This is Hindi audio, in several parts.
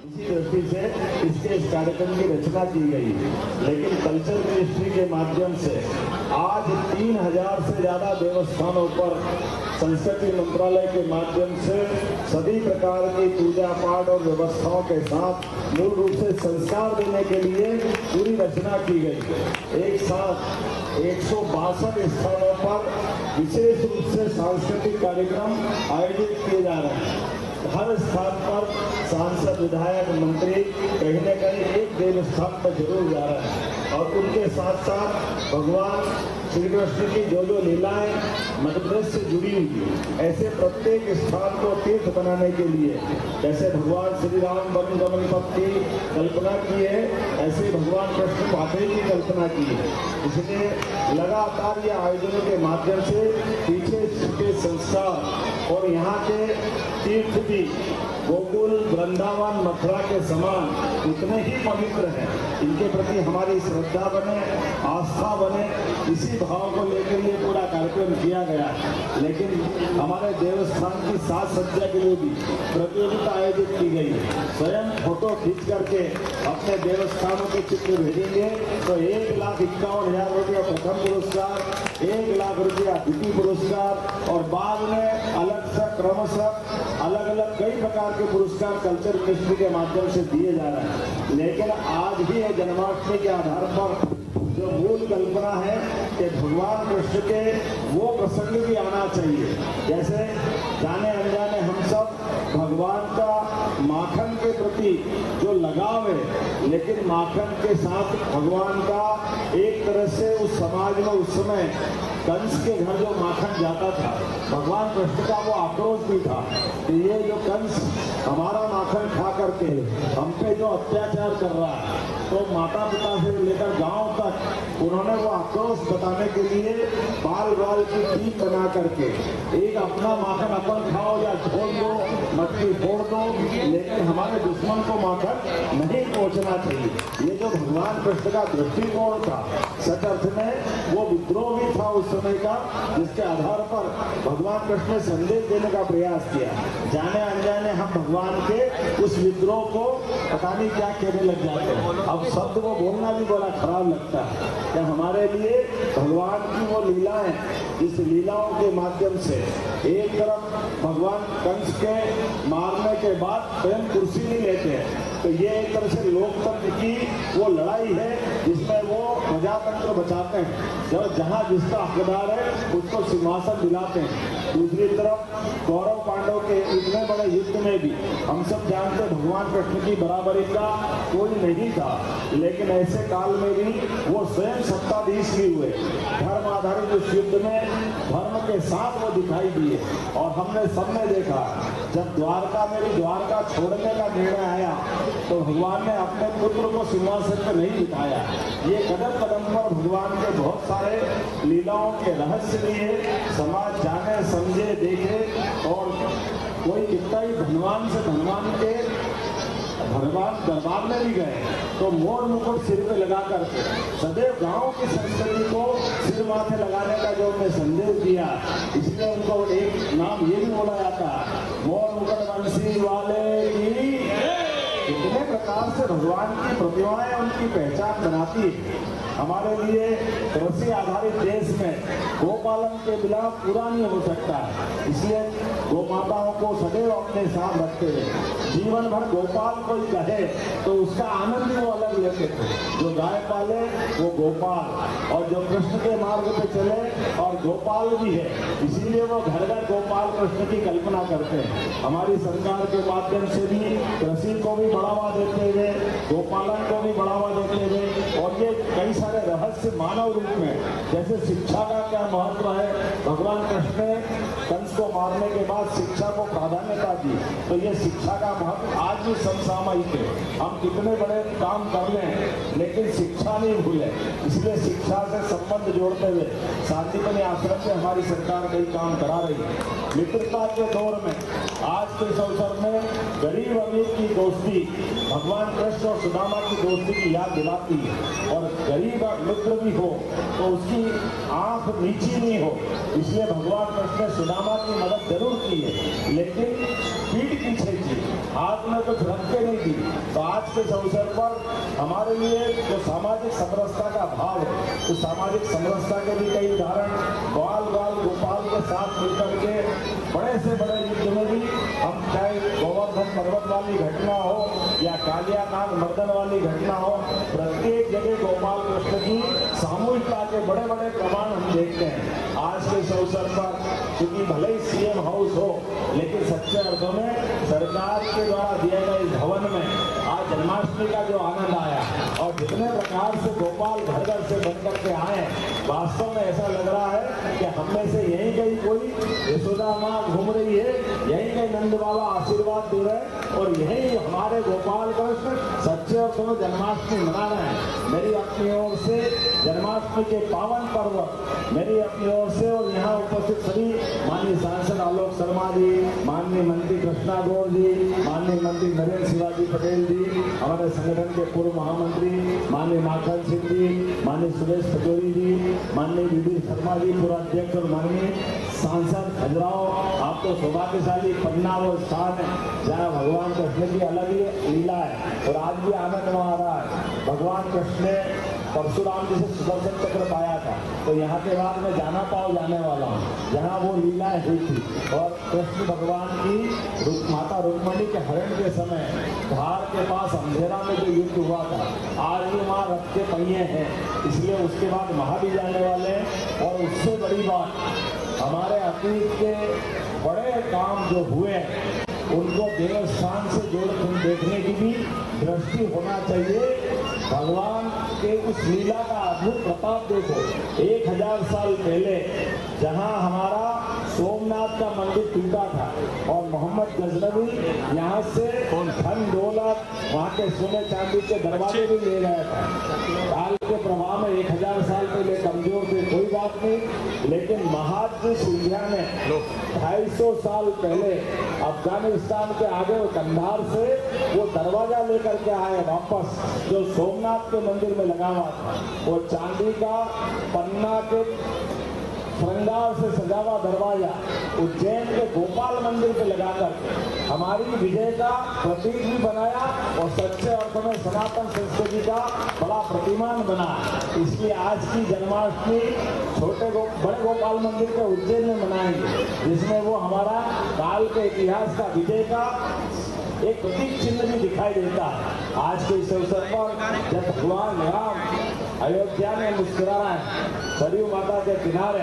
इसी दृष्टि से इस कार्यक्रम की रचना की गई। लेकिन कल्चर मिनिस्ट्री के माध्यम से आज 3000 से ज्यादा देवस्थानों पर संस्कृति मंत्रालय के माध्यम से सभी प्रकार की पूजा पाठ और व्यवस्थाओं के साथ मूल रूप से संस्कार देने के लिए पूरी रचना की गई। एक साथ 162 स्थानों पर विशेष रूप से सांस्कृतिक कार्यक्रम आयोजित किए जा रहे हैं। हर स्थान पर सांसद, विधायक, मंत्री कहीं न कहीं एक देवस्थान पर जरूर जा रहे हैं और उनके साथ साथ भगवान श्री कृष्ण की जो जो लीलाएं मध्य प्रदेश से जुड़ी हुई, ऐसे प्रत्येक स्थान को तीर्थ बनाने के लिए जैसे भगवान श्री राम वन गमन पथ की कल्पना की है, ऐसे भगवान कृष्ण पाथरी की कल्पना की है। इसलिए लगातार ये आयोजनों के माध्यम से पीछे छूटे संस्कार और यहाँ के तीर्थ भी गोकुल, वृंदावन, मथुरा के समान उतने ही पवित्र हैं। इनके प्रति हमारी श्रद्धा बने, आस्था बने, इसी भाव को लेकर ये पूरा कार्यक्रम किया गया है। लेकिन हमारे देवस्थान की साज सज्जा के लिए भी प्रतियोगिता आयोजित की गई है। स्वयं फोटो खींच करके अपने देवस्थानों के चित्र भेजेंगे तो 1,51,000 रुपया प्रथम पुरस्कार, 1 लाख रुपया द्वितीय पुरस्कार और बाद में अलग से क्रमशः अलग अलग कई प्रकार के पुरस्कार कल्चर मिनिस्ट्री के माध्यम से दिए जा रहे हैं। लेकिन आज भी जन्माष्टमी के आधार पर जो मूल कल्पना है कि भगवान कृष्ण के वो प्रसंग भी आना चाहिए। जैसे जाने अनजाने हम सब भगवान का माखन के प्रति जो लगाव है, लेकिन माखन के साथ भगवान का एक तरह से उस समाज में उस समय कंस के घर जो माखन जाता था, भगवान कृष्ण का वो आक्रोश भी था कि ये जो कंस हमारा माखन खा करके हम पे जो अत्याचार कर रहा है, तो माता पिता से लेकर गांव तक उन्होंने वो आक्रोश बताने के लिए बाल बाल की टीम बना करके एक अपना माखन अपन खाओ या छोड़ दो, मटकी फोड़ दो, लेकिन हमारे दुश्मन को माखन नहीं पहुंचना चाहिए। ये जो भगवान कृष्ण का दृष्टिकोण था, सच अर्थ में वो विद्रोह भी था उस समय का, जिसके आधार पर भगवान कृष्ण ने संदेश देने का प्रयास किया। जाने अनजाने हम भगवान के उस विद्रोह को पता नहीं क्या कहने लग जाते हैं। अब शब्द को बोलना भी बड़ा खराब लगता है कि हमारे लिए भगवान की वो लीलाएं, इस लीलाओं के माध्यम से एक तरफ भगवान कंस के मारने के बाद स्वयं कुर्सी नहीं लेते हैं, तो ये एक तरह से लोकतंत्र की वो लड़ाई है जिसमें वो प्रजातंत्र बचाते हैं। जब जहाँ जिसका हकदार है उसको सिंहासन दिलाते हैं। दूसरी तरफ कौरव पांडव के इतने बड़े युद्ध में भी हम सब जानते भगवान कृष्ण की बराबरी का कोई नहीं था, लेकिन ऐसे काल में भी वो स्वयं सत्ताधीश भी हुए। धर्म आधारित उस युद्ध में धर्म के साथ वो दिखाई दिए और हमने सबने देखा जब द्वारका में भी द्वारका छोड़ने का निर्णय आया तो भगवान ने अपने पुत्र को सिंहासन पर नहीं बिठाया। ये कदम कदम पर भगवान के बहुत सारे लीलाओं के रहस्य लिए समाज जाने, समझे, देखे और कोई कितना ही धनवान से धनवान के भगवान दरबार में भी गए तो मोर मुकुट सिर पे लगा करके सदैव गांव की संस्कृति को सिर माथे लगाने का जो उन्होंने संदेश दिया, इसलिए उनको एक नाम ये भी बोला जाता है, मोर मुकुट बंसी वाले की। इतने प्रकार से भगवान की प्रतिमाएं उनकी पहचान बनाती है। हमारे लिए कृषि आधारित देश में गोपालन के बिना पूरा नहीं हो सकता है, इसलिए गौ माताओं को सदैव अपने साथ रखते हुए जीवन भर गोपाल कोई कहे तो उसका आनंद ही वो अलग लेते थे। जो गाय पाले वो गोपाल और जो कृष्ण के मार्ग पे चले और गोपाल भी है, इसीलिए वो घर घर गोपाल कृष्ण की कल्पना करते हैं। हमारी सरकार के माध्यम से भी कृषि को भी बढ़ावा देते हुए, गोपालन को भी बढ़ावा देते हुए और ये कई सारे रहस्य मानव रूप में, जैसे शिक्षा का क्या महत्व है, भगवान कृष्ण ने कंस को मारने के बाद शिक्षा को प्राधान्यता दी, तो ये शिक्षा का महत्व आज भी समसामयिक है। हम कितने बड़े काम कर लें लेकिन शिक्षा नहीं भूले, इसलिए शिक्षा से संबंध जोड़ते हुए शांतिपनी आश्रम से हमारी सरकार कई काम करा रही है। मित्रता के दौर में आज के इस अवसर में गरीब अमीर की दोस्ती भगवान कृष्ण और सुदामा की दोस्ती की याद दिलाती है और गरीब मित्र भी हो तो उसकी आंख नीची नहीं हो, इसलिए भगवान कृष्ण ने सुदामा की मदद जरूर की है लेकिन पीठ पीछे की। हाथ में कुछ रख के नहीं दी। तो आज के इस अवसर पर हमारे लिए जो सामाजिक समरसता का भाव है, तो सामाजिक समरसता के भी कई उदाहरण ग्वाल गोपाल के साथ मिलकर के बड़े से बड़े युद्ध में भी हम, चाहे गोवर्धन पर्वत वाली घटना हो या कालिया नाग मर्दन वाली घटना हो, प्रत्येक जगह गोपाल कृष्ण की सामूहिकता के बड़े बड़े प्रमाण हम देखते हैं। आज के इस अवसर पर क्योंकि भले ही सीएम हाउस हो, लेकिन सच्चे अर्थों में सरकार के द्वारा दिए गए इस भवन में आज जन्माष्टमी का जो आनंद आया और जितने प्रकार से गोपाल घर घर से बनकर के आए, वास्तव में ऐसा लग रहा है कि हम में से यहीं कहीं कोई यशोदा माँ घूम रही है, यहीं कहीं नंद बाबा आशीर्वाद दे रहे हैं और यही हमारे गोपाल कृष्ण सच्चे अर्थों में जन्माष्टमी मना रहे हैं। मेरी अपनी ओर से जन्माष्टमी के पावन पर्व, मेरी अपनी ओर से और यहाँ उपस्थित सभी माननीय सांसद आलोक शर्मा जी, माननीय मंत्री कृष्णा गौर जी, माननीय मंत्री नरेंद्र शिवाजी पटेल जी, हमारे संगठन के पूर्व महामंत्री माननीय माखन सिंह जी, माननीय सुरेश पचौरी जी, माननीय विधि शर्मा जी पूर्व अध्यक्ष और माननीय सांसद खजुराहो, आप तो सौभाग्यशाली पन्ना वो स्थान है जहाँ भगवान कृष्ण की अलग ही लीला है और आज भी आनंद वहाँ आ रहा है। भगवान कृष्ण ने परशुराम जी से सुदर्शन चक्र पाया था, तो यहाँ के बाद मैं जाना पाओ जाने वाला हूँ जहाँ वो लीलाएं हुई थी और कृष्ण भगवान की माता रुक्मणी के हरण के समय धार के पास अंधेरा में जो युद्ध हुआ था, आज भी वहाँ रथ के पहिए हैं, इसलिए उसके बाद वहाँ भी जाने वाले हैं। और उससे बड़ी बात, हमारे अतीत के बड़े काम जो हुए हैं उनको देवस्थान से जोड़ देखने की भी दृष्टि होना चाहिए। भगवान के उस लीला का अद्भुत प्रताप देखो। 1000 साल पहले जहां हमारा सोमनाथ का मंदिर टूटा था और मोहम्मद गजनवी यहाँ से धन दौलत वहाँ के सोने चांदी के दरवाजे भी ले गया था। काल के प्रभाव में 1000 साल पहले कमजोर थे, कोई बात नहीं, लेकिन महाजी सिंधिया ने 250 साल पहले अफगानिस्तान के आगे कंधार से वो दरवाजा लेकर के आए वापस, जो सोमनाथ के मंदिर में लगा हुआ था। वो चांदी का पन्ना के श्रृंगार से सजा हुआ दरवाजा उज्जैन के गोपाल मंदिर पे लगाकर हमारी विजय का प्रतीक भी बनाया और सच्चे अर्थों में सनातन संस्कृति का बड़ा प्रतिमान बना। इसलिए आज की जन्माष्टमी बड़े गोपाल मंदिर के उज्जैन में मनाएंगे, जिसमें वो हमारा काल के इतिहास का विजय का एक प्रतीक चिन्ह भी दिखाई देता है। आज के इस अवसर पर जब भगवान राम अयोध्या में मुस्कुरा रहे हैं सरयू माता के किनारे,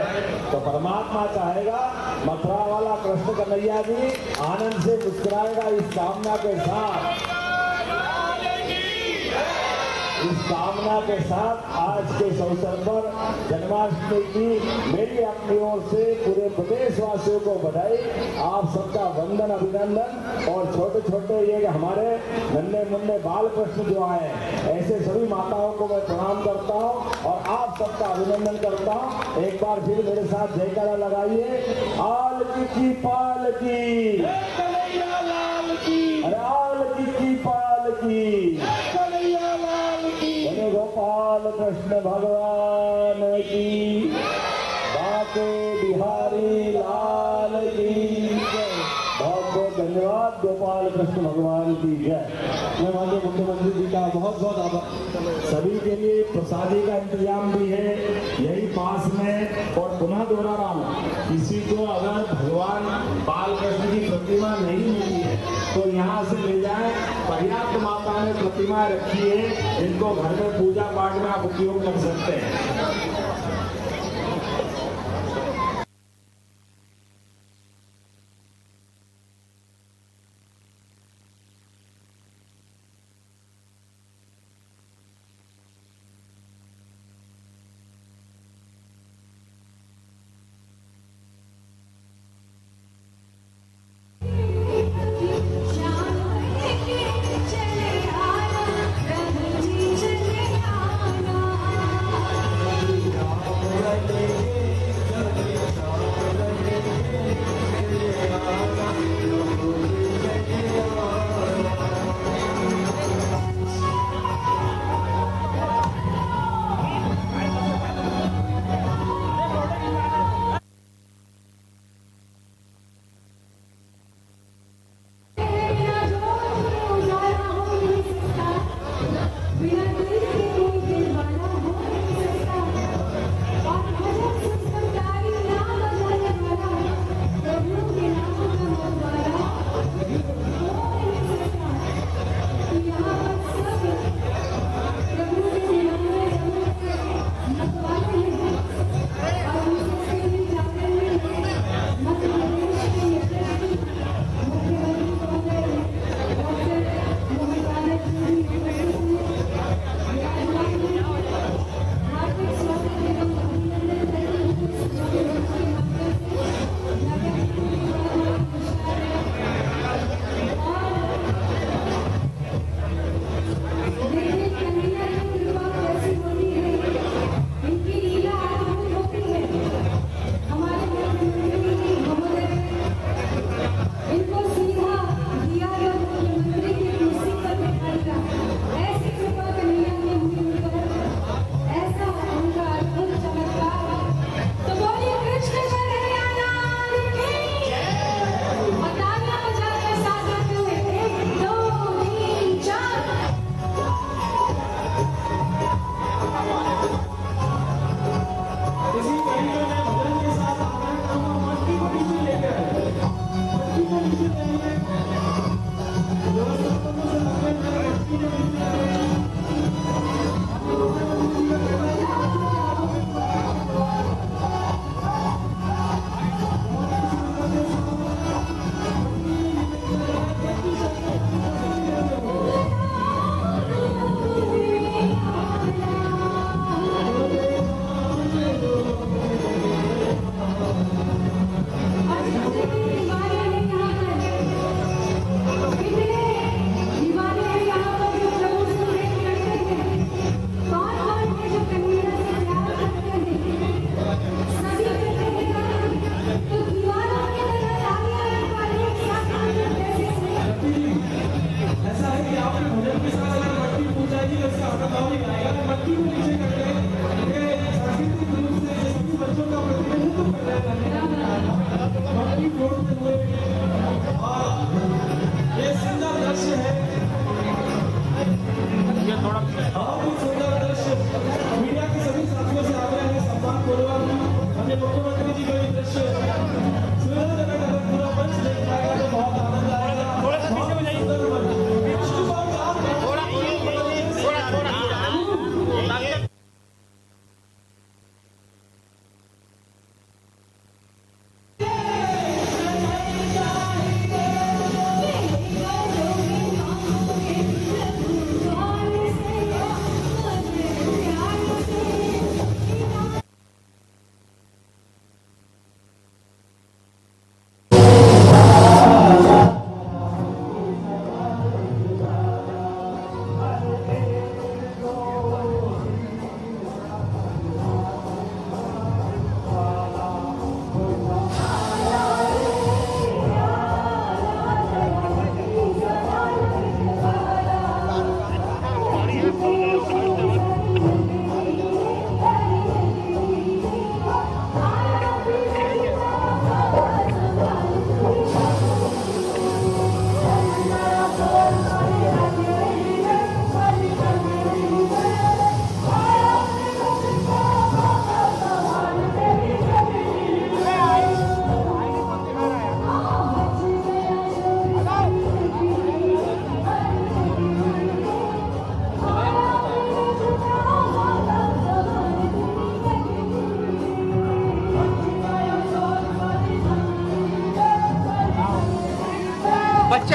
तो परमात्मा चाहेगा मथुरा वाला कृष्ण कन्हैया जी आनंद से मुस्कुराएगा इस कामना के साथ। इस कामना के साथ आज के इस अवसर पर जन्माष्टमी की मेरी अपनी ओर से पूरे प्रदेशवासियों को बधाई, आप सबका वंदन अभिनंदन। और छोटे छोटे ये हमारे नन्हे मुन्ने बाल कृष्ण जो आए, ऐसे सभी माताओं को मैं प्रणाम करता हूँ और आप सबका अभिनंदन करता हूँ। एक बार फिर मेरे साथ जयकारा लगाइए, आल की पाल की, लाल की पाल की, गोपाल कृष्ण भगवान की, बाके बिहारी लाल की जय। बहुत बहुत धन्यवाद, गोपाल कृष्ण भगवान की जय। मैं माननीय मुख्यमंत्री जी का बहुत बहुत आभार। सभी के लिए प्रसादी का इंतजाम भी है यही पास में। और पुनः दोहरा रहा हूँ, किसी को अगर भगवान बाल कृष्ण की प्रतिमा नहीं मिली है तो यहाँ से ले जाए, पर्याप्त मात्रा में प्रतिमाएं रखी है, इनको घर में पूजा पाठ में आप उपयोग कर सकते हैं।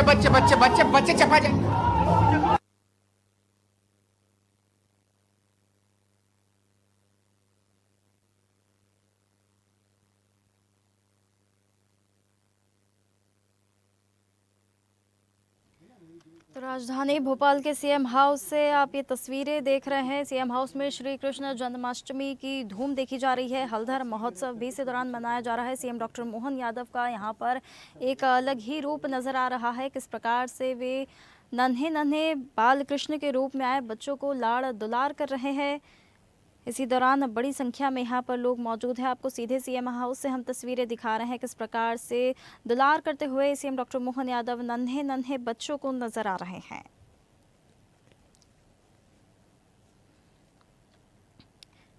बच्चे बच्चे बच्चे बच्चे बच्चे चपा जाए। तो राजधानी भोपाल के सीएम हाउस से आप ये तस्वीरें देख रहे हैं। सीएम हाउस में श्री कृष्ण जन्माष्टमी की धूम देखी जा रही है। हलधर महोत्सव भी इसी दौरान मनाया जा रहा है। सीएम डॉक्टर मोहन यादव का यहाँ पर एक अलग ही रूप नजर आ रहा है। किस प्रकार से वे नन्हे नन्हे बाल कृष्ण के रूप में आए बच्चों को लाड़ दुलार कर रहे हैं। इसी दौरान बड़ी संख्या में यहाँ पर लोग मौजूद हैं। आपको सीधे सीएम हाउस से हम तस्वीरें दिखा रहे हैं किस प्रकार से दुलार करते हुए सीएम डॉक्टर मोहन यादव नन्हे नन्हे बच्चों को नजर आ रहे हैं।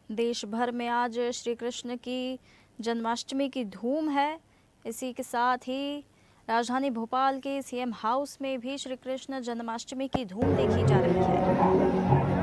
देश भर में आज श्री कृष्ण की जन्माष्टमी की धूम है। इसी के साथ ही राजधानी भोपाल के सीएम हाउस में भी श्री कृष्ण जन्माष्टमी की धूम देखी जा रही है।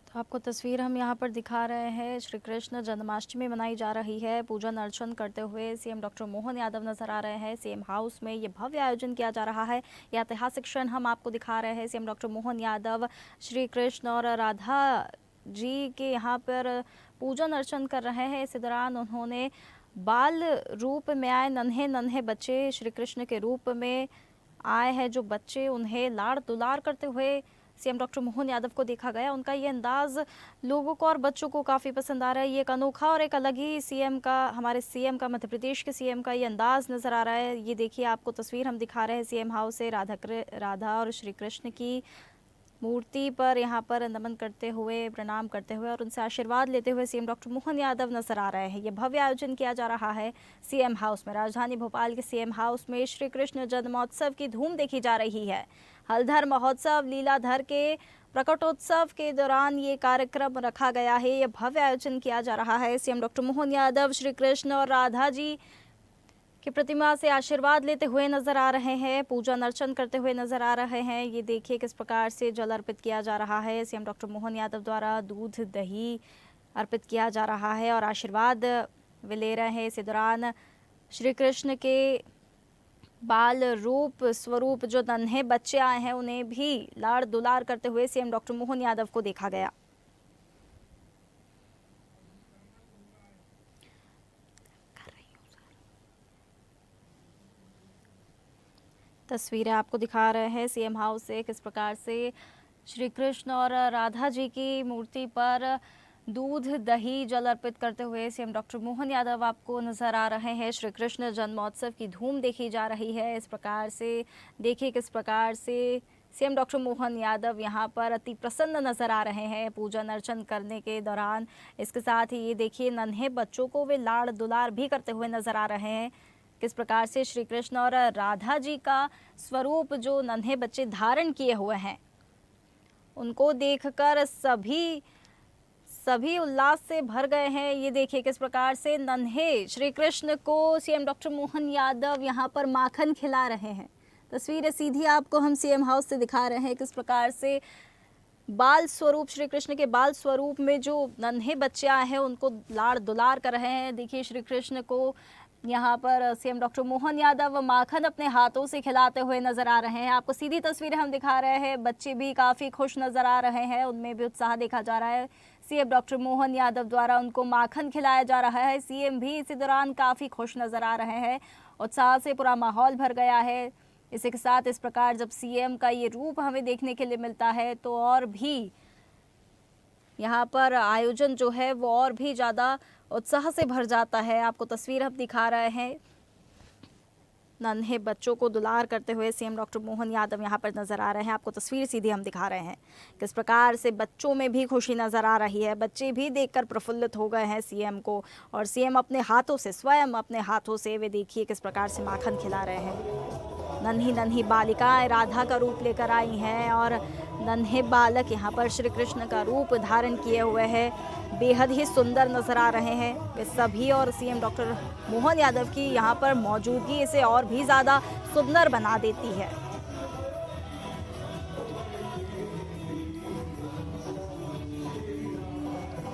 तो आपको तस्वीर हम यहाँ पर दिखा रहे हैं। श्री कृष्ण जन्माष्टमी मनाई जा रही है। पूजन अर्चन करते हुए सीएम डॉक्टर मोहन यादव नजर आ रहे हैं। सीएम हाउस में ये भव्य आयोजन किया जा रहा है। यह ऐतिहासिक क्षण हम आपको दिखा रहे हैं। सीएम डॉक्टर मोहन यादव श्री कृष्ण और राधा जी के यहाँ पर पूजन अर्चन कर रहे हैं। इसी दौरान उन्होंने बाल रूप में आए नन्हे नन्हे बच्चे श्री कृष्ण के रूप में आए हैं जो बच्चे, उन्हें लाड़ दुलार करते हुए सीएम डॉक्टर मोहन यादव को देखा गया। उनका ये अंदाज लोगों को और बच्चों को काफ़ी पसंद आ रहा है। ये एक अनोखा और एक अलग ही हमारे सीएम का, मध्य प्रदेश के सीएम का ये अंदाज नज़र आ रहा है। ये देखिए, आपको तस्वीर हम दिखा रहे हैं सीएम हाउस से। राधा और श्री कृष्ण की मूर्ति पर यहाँ पर नमन करते हुए, प्रणाम करते हुए और उनसे आशीर्वाद लेते हुए सीएम डॉक्टर मोहन यादव नजर आ रहे हैं। ये भव्य आयोजन किया जा रहा है सीएम हाउस में। राजधानी भोपाल के सीएम हाउस में श्री कृष्ण जन्मोत्सव की धूम देखी जा रही है। हलधर महोत्सव, लीलाधर के प्रकटोत्सव के दौरान ये कार्यक्रम रखा गया है। ये भव्य आयोजन किया जा रहा है। सीएम डॉक्टर मोहन यादव श्री कृष्ण और राधा जी की प्रतिमा से आशीर्वाद लेते हुए नजर आ रहे हैं, पूजन अर्चन करते हुए नजर आ रहे हैं। ये देखिए किस प्रकार से जल अर्पित किया जा रहा है। सीएम डॉक्टर मोहन यादव द्वारा दूध दही अर्पित किया जा रहा है और आशीर्वाद वे ले रहे हैं। इसी दौरान श्री कृष्ण के बाल रूप स्वरूप जो नन्हे बच्चे आए हैं उन्हें भी लाड़ दुलार करते हुए सीएम डॉक्टर मोहन यादव को देखा गया। तस्वीरें आपको दिखा रहे हैं सीएम हाउस से किस प्रकार से श्री कृष्ण और राधा जी की मूर्ति पर दूध दही जल अर्पित करते हुए सीएम डॉक्टर मोहन यादव आपको नजर आ रहे हैं। श्री कृष्ण जन्मोत्सव की धूम देखी जा रही है। इस प्रकार से देखिए किस प्रकार से सीएम डॉक्टर मोहन यादव यहाँ पर अति प्रसन्न नजर आ रहे हैं पूजन अर्चन करने के दौरान। इसके साथ ही ये देखिए नन्हे बच्चों को वे लाड़ दुलार भी करते हुए नजर आ रहे हैं। किस प्रकार से श्री कृष्ण और राधा जी का स्वरूप जो नन्हे बच्चे धारण किए हुए हैं उनको देखकर सभी उल्लास से भर गए हैं। ये देखिए किस प्रकार से नन्हे श्री कृष्ण को सीएम डॉक्टर मोहन यादव यहाँ पर माखन खिला रहे हैं। तस्वीरें सीधी आपको हम सीएम हाउस से दिखा रहे हैं किस प्रकार से बाल स्वरूप, श्री कृष्ण के बाल स्वरूप में जो नन्हे बच्चे आए हैं उनको लाड़ दुलार कर रहे हैं। देखिए श्री कृष्ण को यहाँ पर सीएम डॉक्टर मोहन यादव माखन अपने हाथों से खिलाते हुए नजर आ रहे हैं। आपको सीधी तस्वीरें हम दिखा रहे हैं। बच्चे भी काफ़ी खुश नजर आ रहे हैं, उनमें भी उत्साह देखा जा रहा है। सीएम डॉक्टर मोहन यादव द्वारा उनको माखन खिलाया जा रहा है। सीएम भी इसी दौरान काफ़ी खुश नजर आ रहे हैं। उत्साह से पूरा माहौल भर गया है। इसी के साथ इस प्रकार जब सीएम का ये रूप हमें देखने के लिए मिलता है तो और भी यहाँ पर आयोजन जो है वो और भी ज़्यादा उत्साह से भर जाता है। आपको तस्वीर हम दिखा रहे हैं नन्हे बच्चों को दुलार करते हुए सीएम डॉक्टर मोहन यादव यहाँ पर नजर आ रहे हैं। आपको तस्वीर सीधी हम दिखा रहे हैं किस प्रकार से बच्चों में भी खुशी नजर आ रही है। बच्चे भी देखकर प्रफुल्लित हो गए हैं सीएम को और सीएम अपने हाथों से, स्वयं अपने हाथों से वे देखिए किस प्रकार से माखन खिला रहे हैं। नन्ही नन्ही बालिकाएं राधा का रूप लेकर आई हैं और नन्हे बालक यहाँ पर श्री कृष्ण का रूप धारण किए हुए हैं, बेहद ही सुंदर नजर आ रहे हैं वे सभी। और सीएम डॉक्टर मोहन यादव की यहाँ पर मौजूदगी इसे और भी ज़्यादा सुंदर बना देती है।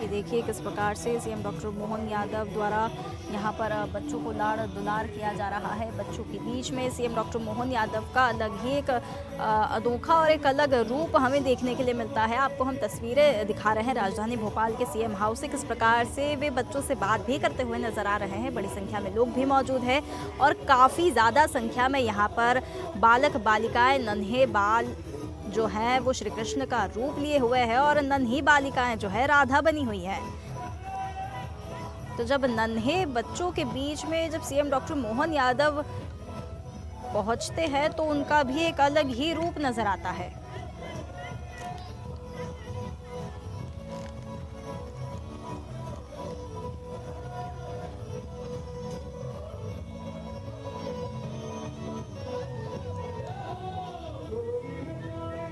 ये देखिए किस प्रकार से सीएम डॉक्टर मोहन यादव द्वारा यहाँ पर बच्चों को लाड़ दुलार किया जा रहा है। बच्चों के बीच में सीएम डॉक्टर मोहन यादव का अलग ही एक अनोखा और एक अलग रूप हमें देखने के लिए मिलता है। आपको हम तस्वीरें दिखा रहे हैं राजधानी भोपाल के सीएम हाउस से, किस प्रकार से वे बच्चों से बात भी करते हुए नजर आ रहे हैं। बड़ी संख्या में लोग भी मौजूद हैं और काफ़ी ज़्यादा संख्या में यहाँ पर बालक बालिकाएँ नन्हे बाल जो है वो श्री कृष्ण का रूप लिए हुए हैं और नन्ही बालिकाएं जो है राधा बनी हुई है। तो जब नन्हे बच्चों के बीच में जब सीएम डॉक्टर मोहन यादव पहुंचते हैं तो उनका भी एक अलग ही रूप नजर आता है।